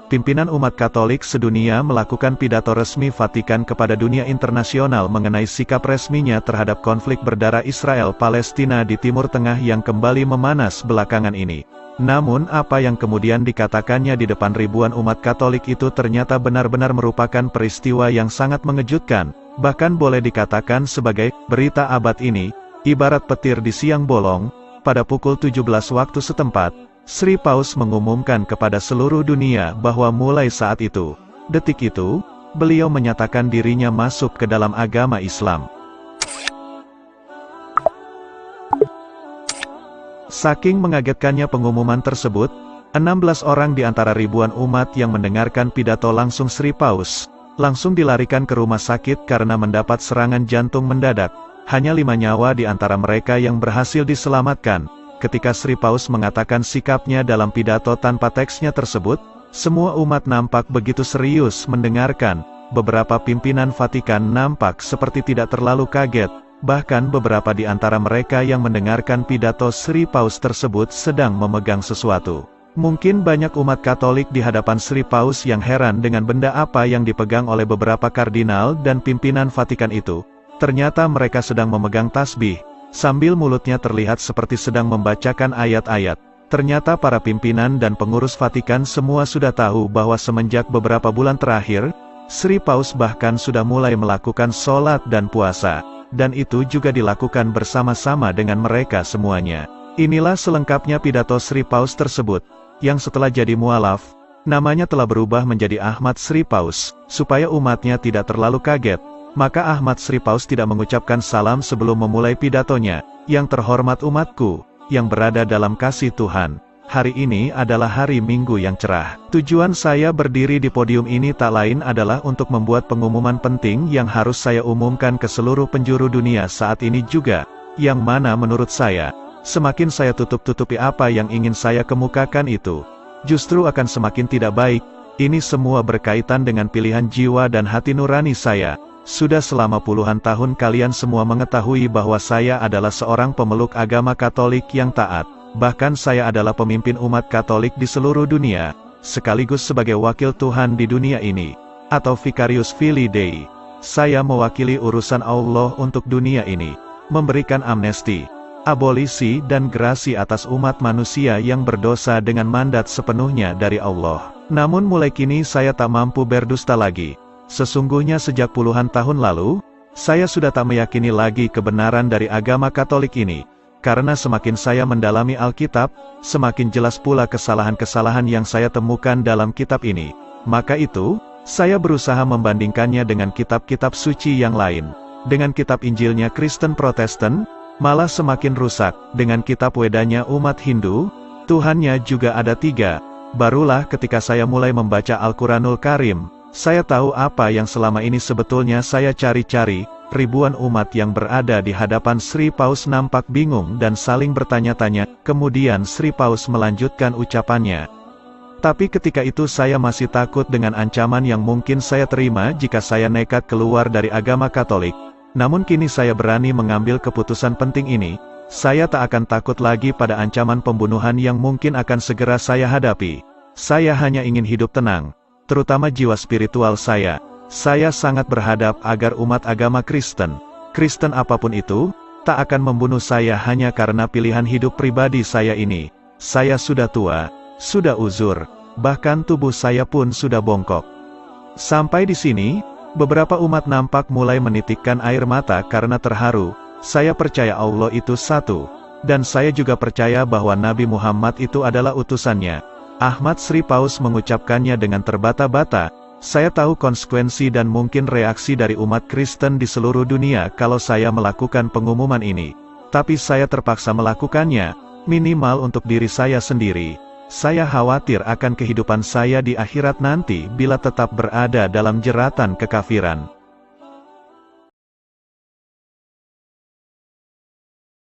pimpinan umat Katolik sedunia melakukan pidato resmi Vatikan kepada dunia internasional mengenai sikap resminya terhadap konflik berdarah Israel-Palestina di Timur Tengah yang kembali memanas belakangan ini. Namun apa yang kemudian dikatakannya di depan ribuan umat Katolik itu ternyata benar-benar merupakan peristiwa yang sangat mengejutkan, bahkan boleh dikatakan sebagai berita abad ini, ibarat petir di siang bolong. Pada pukul 17 waktu setempat, Sri Paus mengumumkan kepada seluruh dunia bahwa mulai saat itu, detik itu, beliau menyatakan dirinya masuk ke dalam agama Islam. Saking mengagetkannya pengumuman tersebut, 16 orang di antara ribuan umat yang mendengarkan pidato langsung Sri Paus, langsung dilarikan ke rumah sakit karena mendapat serangan jantung mendadak. Hanya 5 nyawa di antara mereka yang berhasil diselamatkan. Ketika Sri Paus mengatakan sikapnya dalam pidato tanpa teksnya tersebut, semua umat nampak begitu serius mendengarkan. Beberapa pimpinan Vatikan nampak seperti tidak terlalu kaget, bahkan beberapa di antara mereka yang mendengarkan pidato Sri Paus tersebut sedang memegang sesuatu. Mungkin banyak umat Katolik di hadapan Sri Paus yang heran dengan benda apa yang dipegang oleh beberapa kardinal dan pimpinan Vatikan itu. Ternyata mereka sedang memegang tasbih, sambil mulutnya terlihat seperti sedang membacakan ayat-ayat. Ternyata para pimpinan dan pengurus Vatikan semua sudah tahu bahwa semenjak beberapa bulan terakhir, Sri Paus bahkan sudah mulai melakukan sholat dan puasa, dan itu juga dilakukan bersama-sama dengan mereka semuanya. Inilah selengkapnya pidato Sri Paus tersebut, yang setelah jadi mualaf, namanya telah berubah menjadi Ahmad Sri Paus, supaya umatnya tidak terlalu kaget. Maka Ahmad Sri Paus tidak mengucapkan salam sebelum memulai pidatonya. Yang terhormat umatku, yang berada dalam kasih Tuhan, hari ini adalah hari Minggu yang cerah. Tujuan saya berdiri di podium ini tak lain adalah untuk membuat pengumuman penting yang harus saya umumkan ke seluruh penjuru dunia saat ini juga, yang mana menurut saya, semakin saya tutup-tutupi apa yang ingin saya kemukakan itu, justru akan semakin tidak baik. Ini semua berkaitan dengan pilihan jiwa dan hati nurani saya. Sudah selama puluhan tahun kalian semua mengetahui bahwa saya adalah seorang pemeluk agama Katolik yang taat. Bahkan saya adalah pemimpin umat Katolik di seluruh dunia, sekaligus sebagai wakil Tuhan di dunia ini, atau Vicarius Filii Dei. Saya mewakili urusan Allah untuk dunia ini, memberikan amnesti, abolisi dan grasi atas umat manusia yang berdosa dengan mandat sepenuhnya dari Allah. Namun mulai kini saya tak mampu berdusta lagi. Sesungguhnya sejak puluhan tahun lalu, saya sudah tak meyakini lagi kebenaran dari agama Katolik ini. Karena semakin saya mendalami Alkitab, semakin jelas pula kesalahan-kesalahan yang saya temukan dalam kitab ini. Maka itu, saya berusaha membandingkannya dengan kitab-kitab suci yang lain. Dengan kitab Injilnya Kristen Protestan, malah semakin rusak. Dengan kitab Wedanya umat Hindu, Tuhannya juga ada 3. Barulah ketika saya mulai membaca Al-Quranul Karim, saya tahu apa yang selama ini sebetulnya saya cari-cari. Ribuan umat yang berada di hadapan Sri Paus nampak bingung dan saling bertanya-tanya. Kemudian Sri Paus melanjutkan ucapannya. Tapi ketika itu saya masih takut dengan ancaman yang mungkin saya terima jika saya nekat keluar dari agama Katolik. Namun kini saya berani mengambil keputusan penting ini. Saya tak akan takut lagi pada ancaman pembunuhan yang mungkin akan segera saya hadapi. Saya hanya ingin hidup tenang, terutama jiwa spiritual saya. Saya sangat berharap agar umat agama Kristen apapun itu, tak akan membunuh saya hanya karena pilihan hidup pribadi saya ini. Saya sudah tua, sudah uzur, bahkan tubuh saya pun sudah bongkok. Sampai di sini, beberapa umat nampak mulai menitikkan air mata karena terharu. Saya percaya Allah itu satu, dan saya juga percaya bahwa Nabi Muhammad itu adalah utusannya. Ahmad Sri Paus mengucapkannya dengan terbata-bata. Saya tahu konsekuensi dan mungkin reaksi dari umat Kristen di seluruh dunia kalau saya melakukan pengumuman ini. Tapi saya terpaksa melakukannya, minimal untuk diri saya sendiri. Saya khawatir akan kehidupan saya di akhirat nanti bila tetap berada dalam jeratan kekafiran.